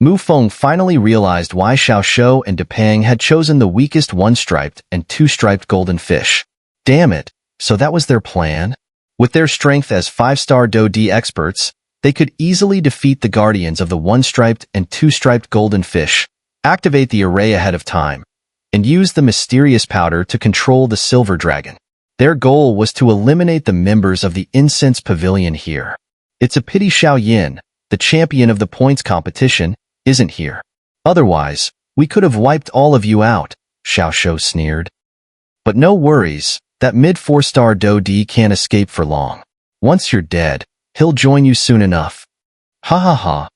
Mu Feng finally realized why Xiao and Depang had chosen the weakest one-striped and two-striped golden fish. Damn it, so that was their plan? With their strength as 5-star Do-D experts, they could easily defeat the guardians of the one-striped and two-striped golden fish, activate the array ahead of time, and use the mysterious powder to control the silver dragon. Their goal was to eliminate the members of the incense pavilion here. It's a pity Xiao Yan, the champion of the points competition, isn't here. Otherwise, we could have wiped all of you out, Xiao sneered. But no worries, that mid-4-star Do-D can't escape for long. Once you're dead, he'll join you soon enough. Ha ha ha.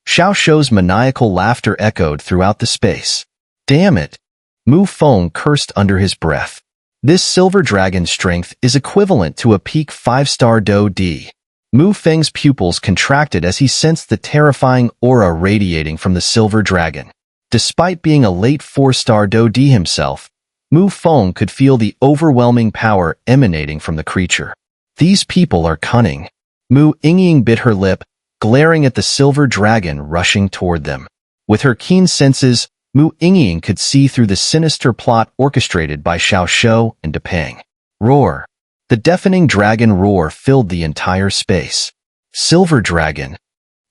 Xiao's maniacal laughter echoed throughout the space. Damn it. Mu Feng cursed under his breath. This silver dragon's strength is equivalent to a peak 5-star Do-D. Mu Feng's pupils contracted as he sensed the terrifying aura radiating from the silver dragon. Despite being a late 4-star Do-D himself, Mu Feng could feel the overwhelming power emanating from the creature. These people are cunning. Mu Ying bit her lip, glaring at the silver dragon rushing toward them. With her keen senses, Mu Ying could see through the sinister plot orchestrated by Xiao and Depang. Roar. The deafening dragon roar filled the entire space. Silver dragon.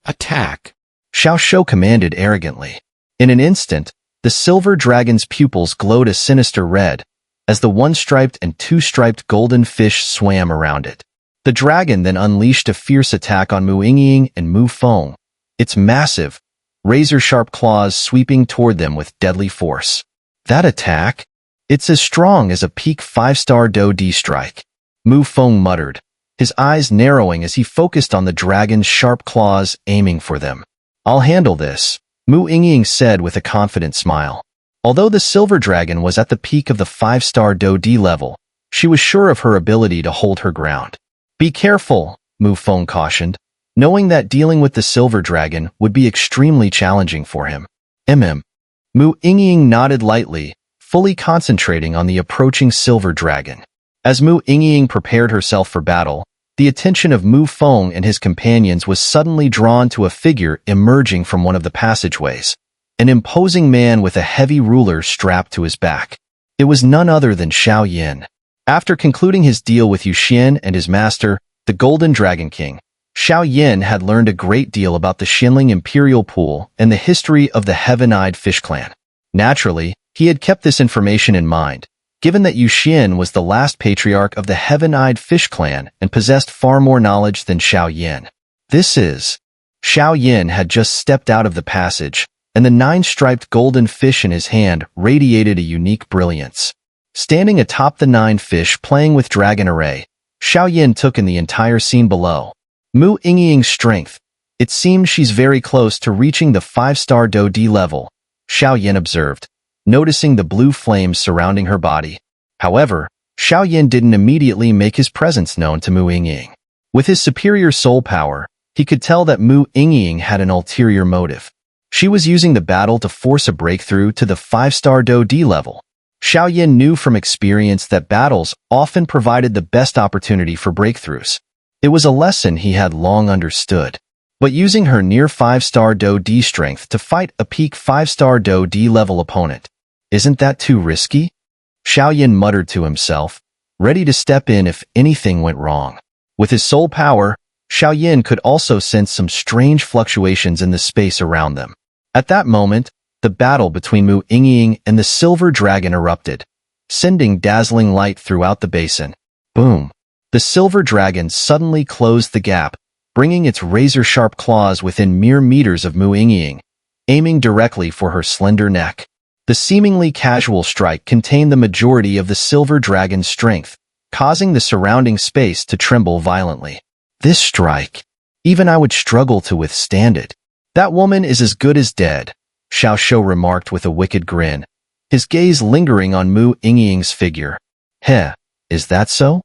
Attack. Xiao commanded arrogantly. In an instant, the silver dragon's pupils glowed a sinister red, as the one-striped and two-striped golden fish swam around it. The dragon then unleashed a fierce attack on Mu Ying and Mu Feng, its massive, razor-sharp claws sweeping toward them with deadly force. That attack? It's as strong as a peak 5-star Do-D strike. Mu Feng muttered, his eyes narrowing as he focused on the dragon's sharp claws aiming for them. I'll handle this, Mu Ying said with a confident smile. Although the silver dragon was at the peak of the 5-star Do-D level, she was sure of her ability to hold her ground. Be careful, Mu Feng cautioned, knowing that dealing with the silver dragon would be extremely challenging for him. Mu Ying nodded lightly, fully concentrating on the approaching silver dragon. As Mu Ying prepared herself for battle, the attention of Mu Feng and his companions was suddenly drawn to a figure emerging from one of the passageways, an imposing man with a heavy ruler strapped to his back. It was none other than Xiao Yan. After concluding his deal with Yuxian and his master, the Golden Dragon King, Xiao Yan had learned a great deal about the Xuanling Imperial pool and the history of the Heaven-Eyed Fish Clan. Naturally, he had kept this information in mind, given that Yuxian was the last patriarch of the Heaven-Eyed Fish Clan and possessed far more knowledge than Xiao Yan. Xiao Yan had just stepped out of the passage, and the 9-striped golden fish in his hand radiated a unique brilliance. Standing atop the 9 fish playing with Dragon Array, Xiao Yan took in the entire scene below. Mu Ying's strength. It seems she's very close to reaching the 5-star Do-D level, Xiao Yan observed, noticing the blue flames surrounding her body. However, Xiao Yan didn't immediately make his presence known to Mu Ying. With his superior soul power, he could tell that Mu Ying had an ulterior motive. She was using the battle to force a breakthrough to the 5-star Do-D level. Xiao Yan knew from experience that battles often provided the best opportunity for breakthroughs. It was a lesson he had long understood. But using her near 5-star Do-D strength to fight a peak 5-star Do-D level opponent, isn't that too risky? Xiao Yan muttered to himself, ready to step in if anything went wrong. With his soul power, Xiao Yan could also sense some strange fluctuations in the space around them. At that moment, the battle between Mu Ying and the silver dragon erupted, sending dazzling light throughout the basin. Boom! The silver dragon suddenly closed the gap, bringing its razor-sharp claws within mere meters of Mu Ying, aiming directly for her slender neck. The seemingly casual strike contained the majority of the silver dragon's strength, causing the surrounding space to tremble violently. This strike, even I would struggle to withstand it. That woman is as good as dead, Xiao remarked with a wicked grin, his gaze lingering on Mu Ying's figure. Heh, is that so?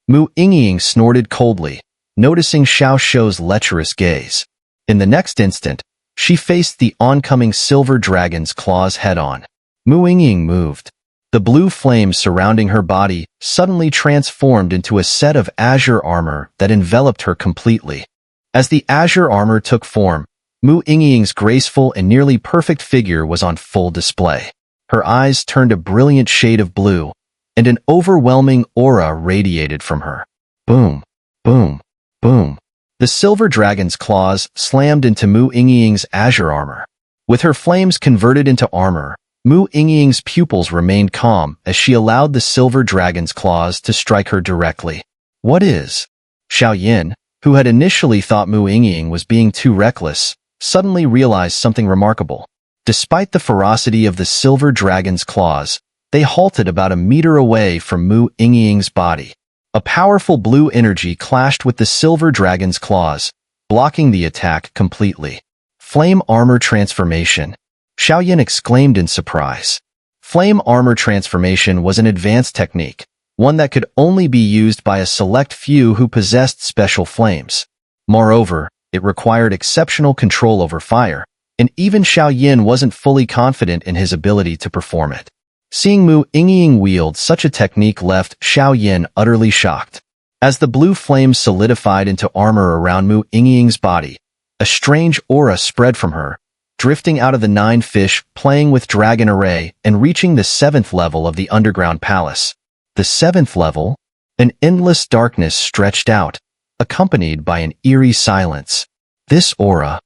Mu Ying snorted coldly, noticing Xiao's lecherous gaze. In the next instant, she faced the oncoming silver dragon's claws head-on. Mu Ying moved. The blue flames surrounding her body suddenly transformed into a set of azure armor that enveloped her completely. As the azure armor took form, Mu Yingying's graceful and nearly perfect figure was on full display. Her eyes turned a brilliant shade of blue, and an overwhelming aura radiated from her. Boom, boom, boom. The silver dragon's claws slammed into Mu Yingying's azure armor. With her flames converted into armor, Mu Yingying's pupils remained calm as she allowed the silver dragon's claws to strike her directly. What is? Xiao Yan, who had initially thought Mu Yingying was being too reckless, suddenly realized something remarkable. Despite the ferocity of the silver dragon's claws, they halted about a meter away from Mu Yingying's body. A powerful blue energy clashed with the silver dragon's claws, blocking the attack completely. Flame armor transformation. Xiao Yan exclaimed in surprise. Flame armor transformation was an advanced technique, one that could only be used by a select few who possessed special flames. Moreover, it required exceptional control over fire, and even Xiao Yan wasn't fully confident in his ability to perform it. Seeing Mu Yingying wield such a technique left Xiao Yan utterly shocked. As the blue flames solidified into armor around Mu Yingying's body, a strange aura spread from her, drifting out of the 9 fish playing with dragon array and reaching the 7th level of the underground palace. The 7th level? An endless darkness stretched out, accompanied by an eerie silence. This aura.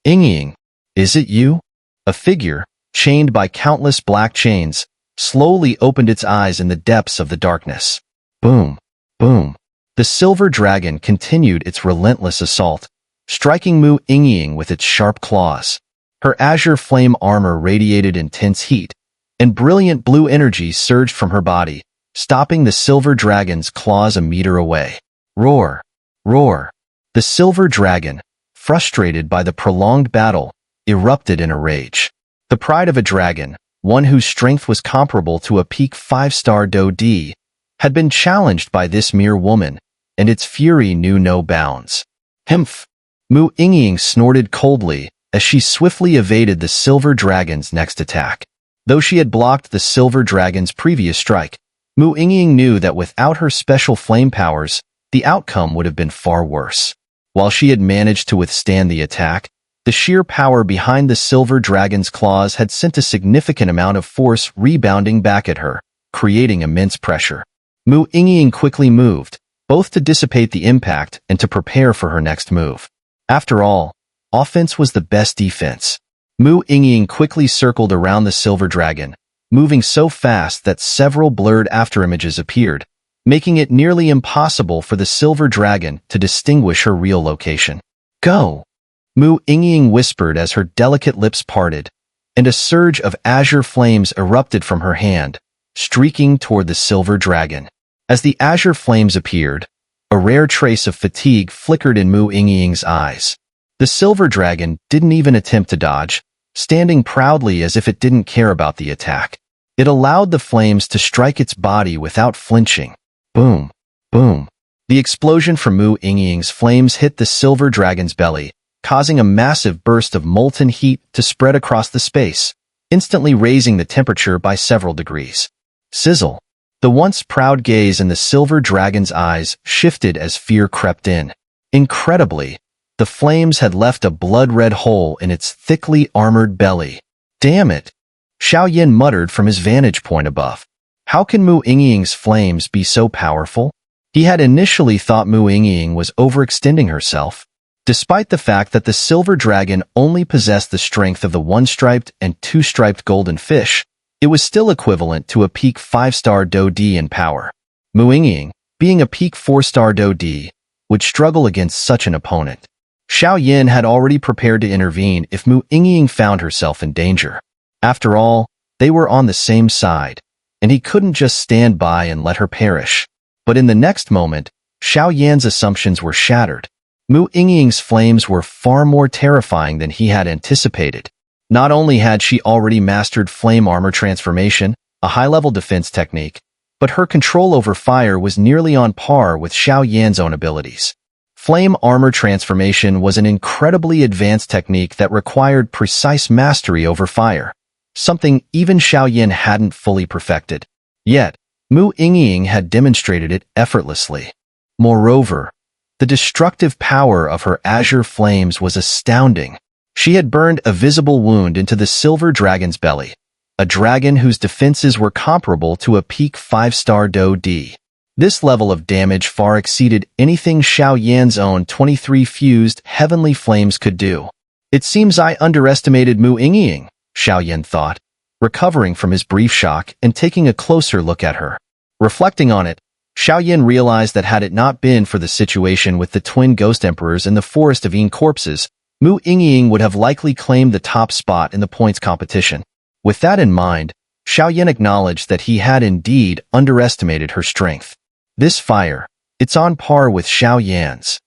Yingying, is it you? A figure, chained by countless black chains, slowly opened its eyes in the depths of the darkness. Boom, boom. The silver dragon continued its relentless assault, striking Mu Yingying with its sharp claws. Her azure flame armor radiated intense heat, and brilliant blue energy surged from her body, stopping the silver dragon's claws a meter away. Roar, roar. The silver dragon, frustrated by the prolonged battle, erupted in a rage. The pride of a dragon, one whose strength was comparable to a peak 5-star Do D, had been challenged by this mere woman, and its fury knew no bounds. Himph! Mu Yingying snorted coldly as she swiftly evaded the silver dragon's next attack. Though she had blocked the silver dragon's previous strike, Mu Yingying knew that without her special flame powers, the outcome would have been far worse. While she had managed to withstand the attack, the sheer power behind the silver dragon's claws had sent a significant amount of force rebounding back at her, creating immense pressure. Mu Yingying quickly moved, both to dissipate the impact and to prepare for her next move. After all, offense was the best defense. Mu Yingying quickly circled around the silver dragon, moving so fast that several blurred afterimages appeared, making it nearly impossible for the silver dragon to distinguish her real location. Go! Mu Yingying whispered as her delicate lips parted, and a surge of azure flames erupted from her hand, streaking toward the silver dragon. As the azure flames appeared, a rare trace of fatigue flickered in Mu Yingying's eyes. The silver dragon didn't even attempt to dodge, standing proudly as if it didn't care about the attack. It allowed the flames to strike its body without flinching. Boom, boom. The explosion from Mu Yingying's flames hit the silver dragon's belly, causing a massive burst of molten heat to spread across the space, instantly raising the temperature by several degrees. Sizzle. The once proud gaze in the silver dragon's eyes shifted as fear crept in. Incredibly, the flames had left a blood-red hole in its thickly armored belly. Damn it! Xiao Yan muttered from his vantage point above. How can Mu Yingying's flames be so powerful? He had initially thought Mu Yingying was overextending herself. Despite the fact that the silver dragon only possessed the strength of the 1-striped and 2-striped golden fish, it was still equivalent to a peak 5-star Do D in power. Mu Yingying, being a peak 4-star Do D, would struggle against such an opponent. Xiao Yan had already prepared to intervene if Mu Yingying found herself in danger. After all, they were on the same side, and he couldn't just stand by and let her perish. But in the next moment, Xiao Yan's assumptions were shattered. Mu Yingying's flames were far more terrifying than he had anticipated. Not only had she already mastered flame armor transformation, a high-level defense technique, but her control over fire was nearly on par with Xiao Yan's own abilities. Flame armor transformation was an incredibly advanced technique that required precise mastery over fire, something even Xiao Yan hadn't fully perfected. Yet, Mu Yingying had demonstrated it effortlessly. Moreover, the destructive power of her azure flames was astounding. She had burned a visible wound into the silver dragon's belly, a dragon whose defenses were comparable to a peak 5-star Do-D. This level of damage far exceeded anything Xiao Yan's own 23 fused heavenly flames could do. It seems I underestimated Mu Yingying, Xiao Yan thought, recovering from his brief shock and taking a closer look at her. Reflecting on it, Xiao Yan realized that had it not been for the situation with the twin ghost emperors in the forest of corpses, Mu Yingying would have likely claimed the top spot in the points competition. With that in mind, Xiao Yan acknowledged that he had indeed underestimated her strength. This fire, it's on par with Xiao Yan's.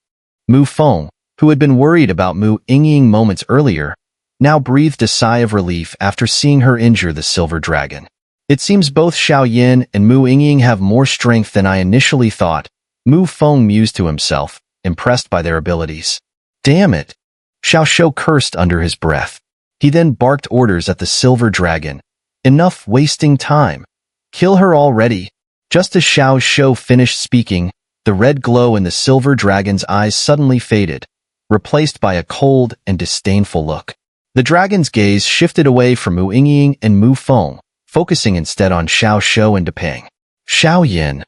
Mu Feng, who had been worried about Mu Yingying moments earlier, now breathed a sigh of relief after seeing her injure the silver dragon. It seems both Xiao Yan and Mu Yingying have more strength than I initially thought, Mu Feng mused to himself, impressed by their abilities. Damn it! Xiao Shou cursed under his breath. He then barked orders at the silver dragon. Enough wasting time. Kill her already. Just as Xiao Shou finished speaking, the red glow in the silver dragon's eyes suddenly faded, replaced by a cold and disdainful look. The dragon's gaze shifted away from Mu Yingying and Mu Feng, focusing instead on Xiao Shou and Depeng. Xiao Yan.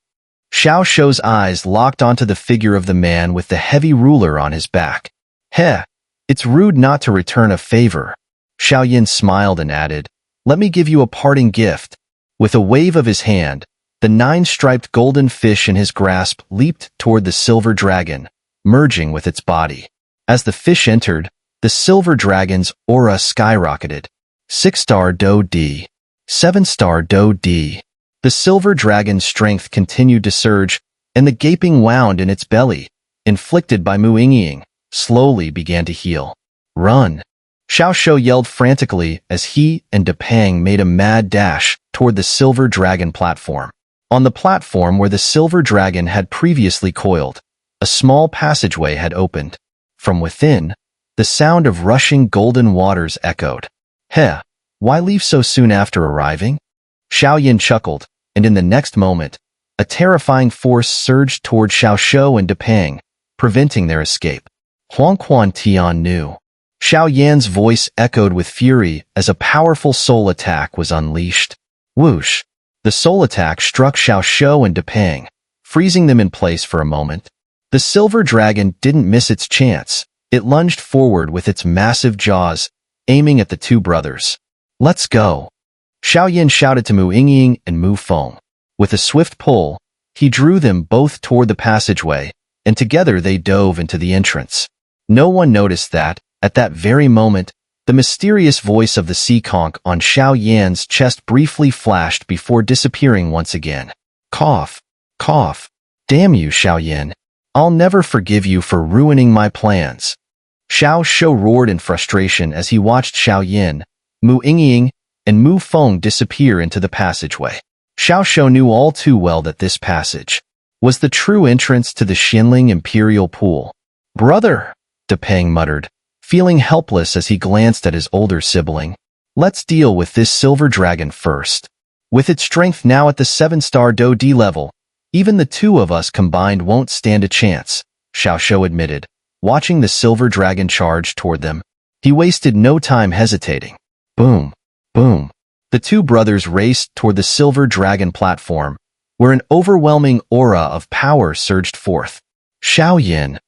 Xiao Shou's eyes locked onto the figure of the man with the heavy ruler on his back. Heh, it's rude not to return a favor. Xiao Yan smiled and added, let me give you a parting gift. With a wave of his hand, the 9-striped golden fish in his grasp leaped toward the silver dragon, merging with its body. As the fish entered, the silver dragon's aura skyrocketed. 6-star Do-D. 7-star Do-D. The silver dragon's strength continued to surge, and the gaping wound in its belly, inflicted by Mu Yingying, slowly began to heal. Run! Xiao Shou yelled frantically as he and Depeng made a mad dash toward the silver dragon platform. On the platform where the silver dragon had previously coiled, a small passageway had opened. From within, the sound of rushing golden waters echoed. Heh, why leave so soon after arriving? Xiao Yan chuckled, and in the next moment, a terrifying force surged toward Xiao Shou and Depeng, preventing their escape. Huang Quan Tian knew. Xiao Yan's voice echoed with fury as a powerful soul attack was unleashed. Whoosh! The soul attack struck Xiao Shou and Depeng, freezing them in place for a moment. The silver dragon didn't miss its chance. It lunged forward with its massive jaws, aiming at the two brothers. Let's go! Xiao Yan shouted to Mu Yingying and Mu Feng. With a swift pull, he drew them both toward the passageway, and together they dove into the entrance. No one noticed that, at that very moment, the mysterious voice of the sea conch on Xiao Yan's chest briefly flashed before disappearing once again. Cough. Cough. Damn you, Xiao Yan. I'll never forgive you for ruining my plans. Xiao Shou roared in frustration as he watched Xiao Yan, Mu Yingying, and Mu Feng disappear into the passageway. Xiao Shou knew all too well that this passage was the true entrance to the Xuanling Imperial pool. Brother, Depeng muttered, feeling helpless as he glanced at his older sibling. Let's deal with this silver dragon first. With its strength now at the 7-star Do-D level, even the two of us combined won't stand a chance, Xiao Shou admitted, watching the silver dragon charge toward them. He wasted no time hesitating. Boom, boom. The two brothers raced toward the silver dragon platform, where an overwhelming aura of power surged forth. Xiao Yan.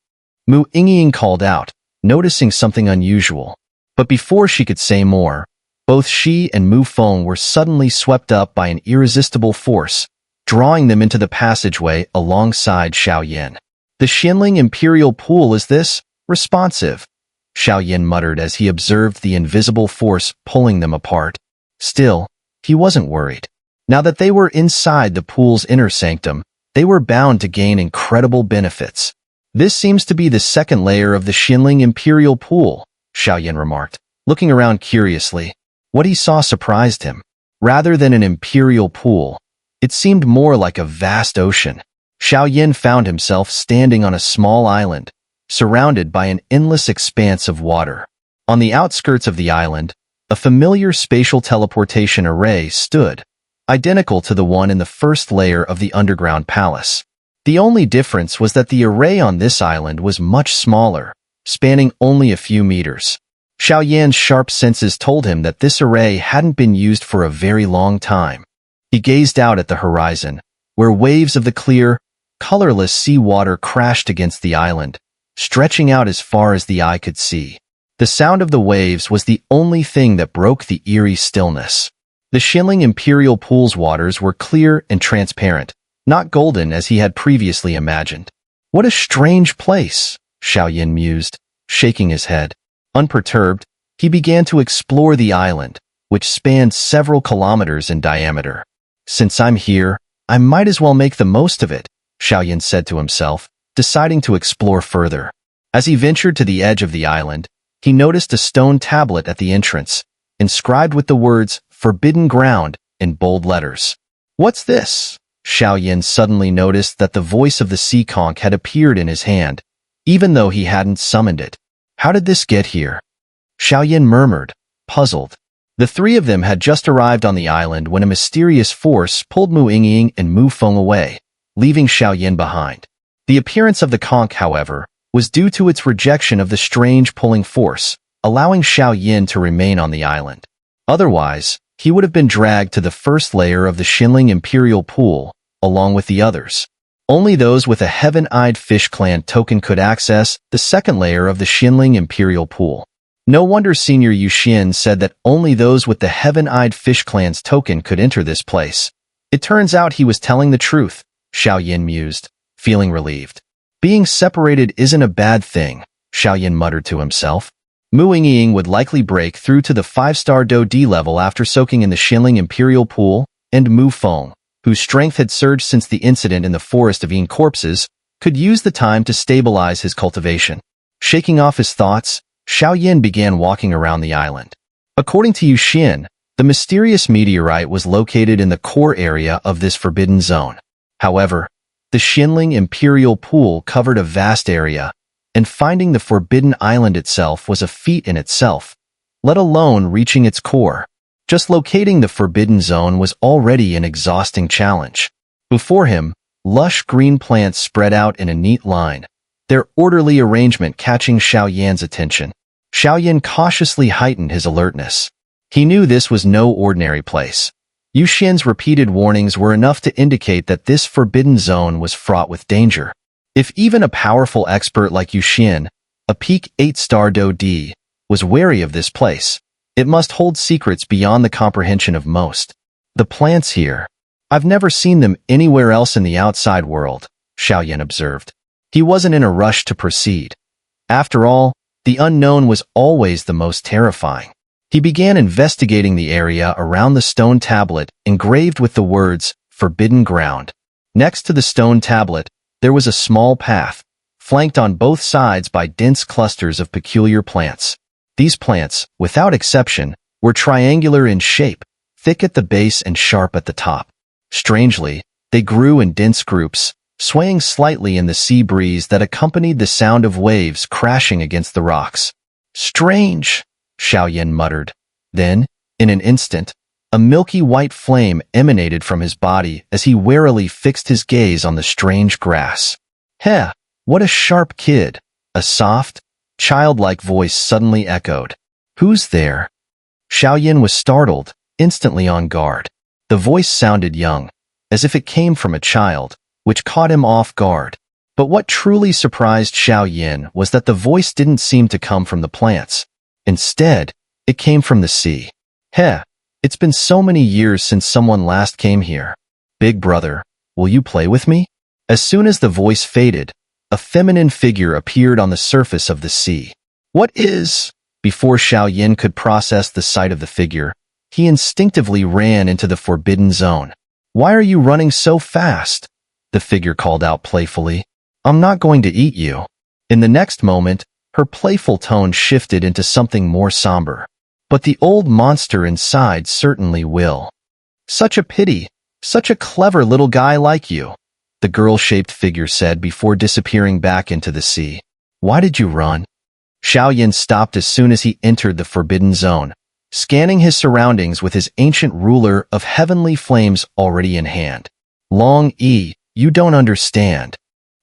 Mu Yingying called out, noticing something unusual. But before she could say more, both she and Mu Feng were suddenly swept up by an irresistible force, drawing them into the passageway alongside Xiao Yan. The Xuanling Imperial pool is this? Responsive, Xiao Yan muttered as he observed the invisible force pulling them apart. Still, he wasn't worried. Now that they were inside the pool's inner sanctum, they were bound to gain incredible benefits. This seems to be the second layer of the Xuanling Imperial pool, Xiao Yan remarked, looking around curiously. What he saw surprised him. Rather than an imperial pool, it seemed more like a vast ocean. Xiao Yan found himself standing on a small island, surrounded by an endless expanse of water. On the outskirts of the island, a familiar spatial teleportation array stood, identical to the one in the first layer of the underground palace. The only difference was that the array on this island was much smaller, spanning only a few meters. Xiao Yan's sharp senses told him that this array hadn't been used for a very long time. He gazed out at the horizon, where waves of the clear, colorless sea water crashed against the island, stretching out as far as the eye could see. The sound of the waves was the only thing that broke the eerie stillness. The Xuanling Imperial pool's waters were clear and transparent, not golden as he had previously imagined. What a strange place, Xiao Yan mused, shaking his head. Unperturbed, he began to explore the island, which spanned several kilometers in diameter. Since I'm here, I might as well make the most of it, Xiao Yan said to himself, deciding to explore further. As he ventured to the edge of the island, he noticed a stone tablet at the entrance, inscribed with the words, "Forbidden Ground," in bold letters. What's this? Xiao Yan suddenly noticed that the voice of the sea conch had appeared in his hand, even though he hadn't summoned it. How did this get here? Xiao Yan murmured, puzzled. The three of them had just arrived on the island when a mysterious force pulled Mu Yingying and Mu Feng away, leaving Xiao Yan behind. The appearance of the conch, however, was due to its rejection of the strange pulling force, allowing Xiao Yan to remain on the island. Otherwise, he would have been dragged to the first layer of the Xuanling Imperial pool, along with the others. Only those with a Heaven-Eyed Fish Clan token could access the second layer of the Xuanling Imperial pool. No wonder Senior Yuxian said that only those with the Heaven-Eyed Fish Clan's token could enter this place. It turns out he was telling the truth, Xiao Yan mused, feeling relieved. Being separated isn't a bad thing, Xiao Yan muttered to himself. Mu Yingying would likely break through to the 5-star Do D level after soaking in the Xuanling Imperial pool, and Mu Feng, whose strength had surged since the incident in the Forest of Yin Corpses, could use the time to stabilize his cultivation. Shaking off his thoughts, Xiao Yan began walking around the island. According to Yuxian, the mysterious meteorite was located in the core area of this forbidden zone. However, the Xuanling Imperial pool covered a vast area, and finding the forbidden island itself was a feat in itself, let alone reaching its core. Just locating the forbidden zone was already an exhausting challenge. Before him, lush green plants spread out in a neat line, their orderly arrangement catching Xiao Yan's attention. Xiao Yan cautiously heightened his alertness. He knew this was no ordinary place. Yuxian's repeated warnings were enough to indicate that this forbidden zone was fraught with danger. If even a powerful expert like Yuxian, a peak 8-star Do D, was wary of this place, it must hold secrets beyond the comprehension of most. The plants here. I've never seen them anywhere else in the outside world, Xiao Yan observed. He wasn't in a rush to proceed. After all, the unknown was always the most terrifying. He began investigating the area around the stone tablet engraved with the words, "Forbidden Ground." Next to the stone tablet, there was a small path, flanked on both sides by dense clusters of peculiar plants. These plants, without exception, were triangular in shape, thick at the base and sharp at the top. Strangely, they grew in dense groups, swaying slightly in the sea breeze that accompanied the sound of waves crashing against the rocks. Strange, Xiao Yan muttered. Then, in an instant, a milky white flame emanated from his body as he warily fixed his gaze on the strange grass. Heh, what a sharp kid! A soft, childlike voice suddenly echoed. Who's there? Xiao Yan was startled, instantly on guard. The voice sounded young, as if it came from a child, which caught him off guard. But what truly surprised Xiao Yan was that the voice didn't seem to come from the plants. Instead, it came from the sea. Heh, it's been so many years since someone last came here. Big brother, will you play with me? As soon as the voice faded, a feminine figure appeared on the surface of the sea. What is? Before Xiao Yan could process the sight of the figure, he instinctively ran into the forbidden zone. Why are you running so fast? The figure called out playfully. I'm not going to eat you. In the next moment, her playful tone shifted into something more somber. But the old monster inside certainly will. Such a pity, such a clever little guy like you, the girl-shaped figure said before disappearing back into the sea. Why did you run? Xiao Yan stopped as soon as he entered the forbidden zone, scanning his surroundings with his ancient ruler of heavenly flames already in hand. Long E, you don't understand.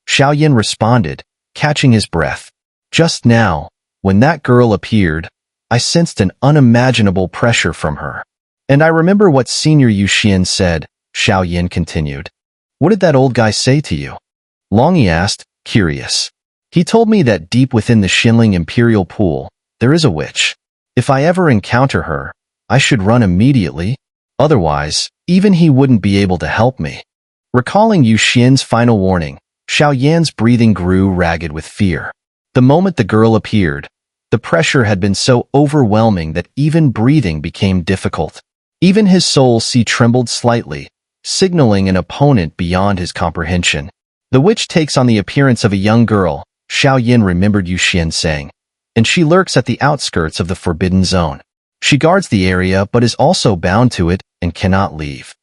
Xiao Yan responded, catching his breath. Just now, when that girl appeared, I sensed an unimaginable pressure from her. And I remember what Senior Yuxian said, Xiao Yan continued. What did that old guy say to you? Longyi asked, curious. He told me that deep within the Xuanling Imperial pool, there is a witch. If I ever encounter her, I should run immediately. Otherwise, even he wouldn't be able to help me. Recalling Yuxian's final warning, Xiao Yan's breathing grew ragged with fear. The moment the girl appeared, the pressure had been so overwhelming that even breathing became difficult. Even his soul trembled slightly, signaling an opponent beyond his comprehension. The witch takes on the appearance of a young girl, Xiao Yan remembered Yuxian saying, and she lurks at the outskirts of the forbidden zone. She guards the area but is also bound to it and cannot leave.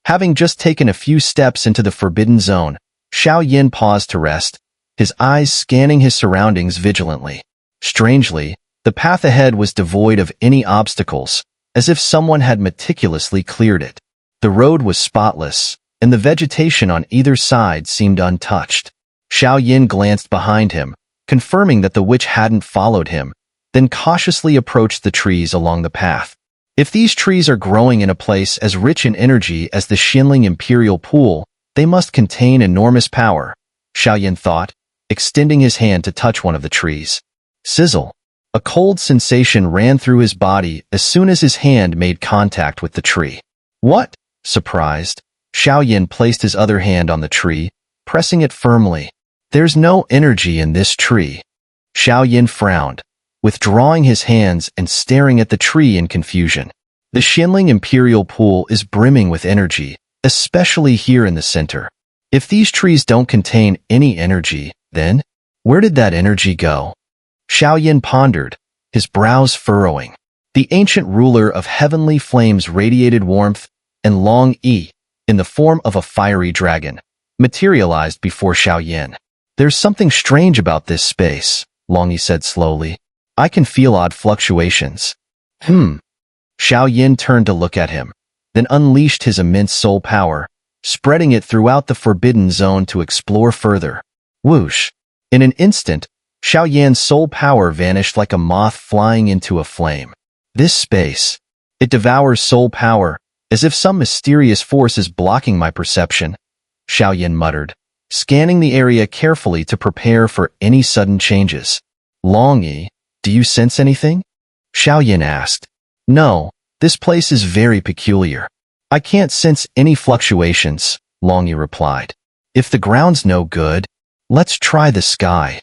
Having just taken a few steps into the forbidden zone, Xiao Yan paused to rest, his eyes scanning his surroundings vigilantly. Strangely, the path ahead was devoid of any obstacles, as if someone had meticulously cleared it. The road was spotless, and the vegetation on either side seemed untouched. Xiao Yan glanced behind him, confirming that the witch hadn't followed him, then cautiously approached the trees along the path. If these trees are growing in a place as rich in energy as the Xuanling Imperial pool, they must contain enormous power, Xiao Yan thought, extending his hand to touch one of the trees. Sizzle. A cold sensation ran through his body as soon as his hand made contact with the tree. What? Surprised, Xiao Yan placed his other hand on the tree, pressing it firmly. There's no energy in this tree. Xiao Yan frowned, withdrawing his hands and staring at the tree in confusion. The Xuanling Imperial pool is brimming with energy, especially here in the center. If these trees don't contain any energy, then where did that energy go? Xiao Yan pondered, his brows furrowing. The ancient ruler of heavenly flames radiated warmth, and Long Yi, in the form of a fiery dragon, materialized before Xiao Yan. There's something strange about this space, Long Yi said slowly. I can feel odd fluctuations. Xiao Yan turned to look at him, then unleashed his immense soul power, spreading it throughout the forbidden zone to explore further. Whoosh! In an instant, Xiao Yan's soul power vanished like a moth flying into a flame. This space, it devours soul power, as if some mysterious force is blocking my perception, Xiao Yan muttered, scanning the area carefully to prepare for any sudden changes. Long Yi, do you sense anything? Xiao Yan asked. No, this place is very peculiar. I can't sense any fluctuations, Long Yi replied. If the ground's no good, let's try the sky.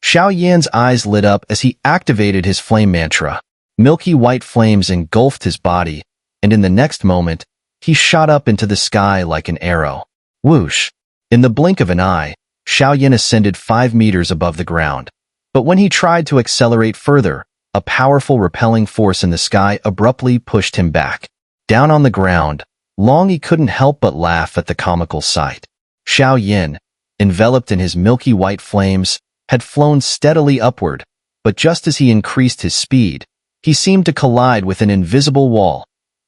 Xiao Yan's eyes lit up as he activated his flame mantra. Milky white flames engulfed his body, and in the next moment, he shot up into the sky like an arrow. Whoosh! In the blink of an eye, Xiao Yan ascended 5 meters above the ground. But when he tried to accelerate further, a powerful repelling force in the sky abruptly pushed him back. Down on the ground, Long Yi couldn't help but laugh at the comical sight. Xiao Yan, enveloped in his milky white flames, had flown steadily upward, but just as he increased his speed, he seemed to collide with an invisible wall,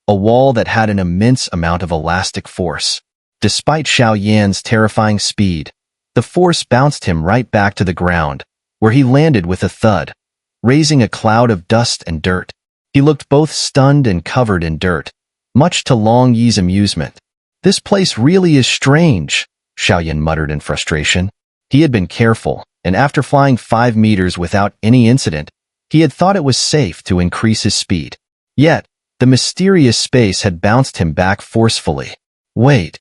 a wall that had an immense amount of elastic force. Despite Xiao Yan's terrifying speed, the force bounced him right back to the ground, where he landed with a thud, raising a cloud of dust and dirt. He looked both stunned and covered in dirt, much to Long Yi's amusement. This place really is strange, Xiao Yan muttered in frustration. He had been careful, and after flying 5 meters without any incident, he had thought it was safe to increase his speed. Yet, the mysterious space had bounced him back forcefully. Wait.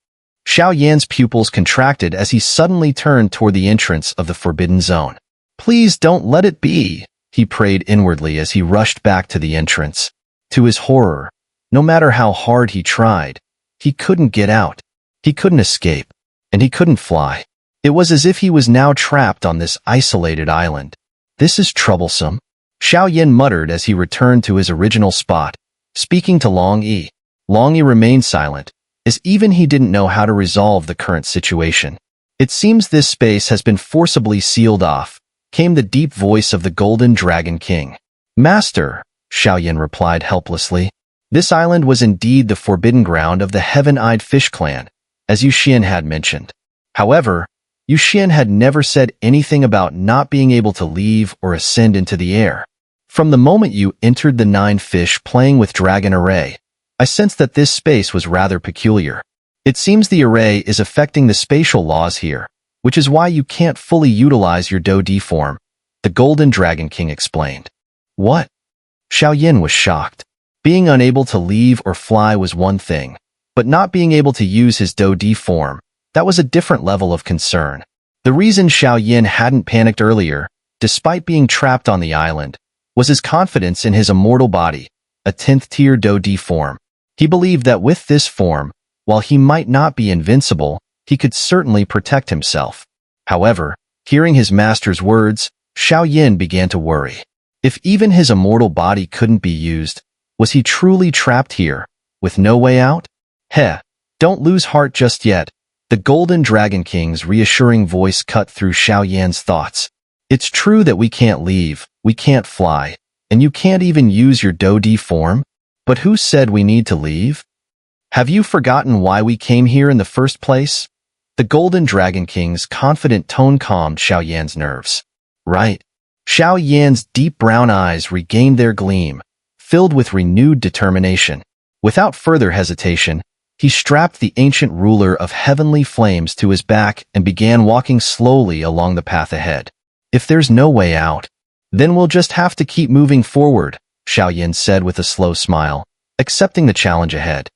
Xiao Yan's pupils contracted as he suddenly turned toward the entrance of the forbidden zone. Please don't let it be, he prayed inwardly as he rushed back to the entrance. To his horror, no matter how hard he tried, he couldn't get out. He couldn't escape, and he couldn't fly. It was as if he was now trapped on this isolated island. This is troublesome, Xiao Yan muttered as he returned to his original spot, speaking to Long Yi. Long Yi remained silent, as even he didn't know how to resolve the current situation. It seems this space has been forcibly sealed off, came the deep voice of the Golden Dragon King. Master, Xiao Yan replied helplessly. This island was indeed the forbidden ground of the Heaven-Eyed Fish Clan, as Yuxian had mentioned. However, Yuxian had never said anything about not being able to leave or ascend into the air. From the moment you entered the 9-fish playing with Dragon Array, I sensed that this space was rather peculiar. It seems the array is affecting the spatial laws here, which is why you can't fully utilize your Do-D form, the Golden Dragon King explained. What? Xiao Yan was shocked. Being unable to leave or fly was one thing, but not being able to use his Do-D form, that was a different level of concern. The reason Xiao Yan hadn't panicked earlier, despite being trapped on the island, was his confidence in his immortal body, a 10th-tier Do-D form. He believed that with this form, while he might not be invincible, he could certainly protect himself. However, hearing his master's words, Xiao Yan began to worry. If even his immortal body couldn't be used, was he truly trapped here, with no way out? Heh, don't lose heart just yet. The Golden Dragon King's reassuring voice cut through Xiao Yan's thoughts. It's true that we can't leave, we can't fly, and you can't even use your Do-D form? But who said we need to leave? Have you forgotten why we came here in the first place? The Golden Dragon King's confident tone calmed Xiao Yan's nerves. Right. Xiao Yan's deep brown eyes regained their gleam, filled with renewed determination. Without further hesitation, he strapped the ancient ruler of heavenly flames to his back and began walking slowly along the path ahead. If there's no way out, then we'll just have to keep moving forward, Xiao Yan said with a slow smile, accepting the challenge ahead.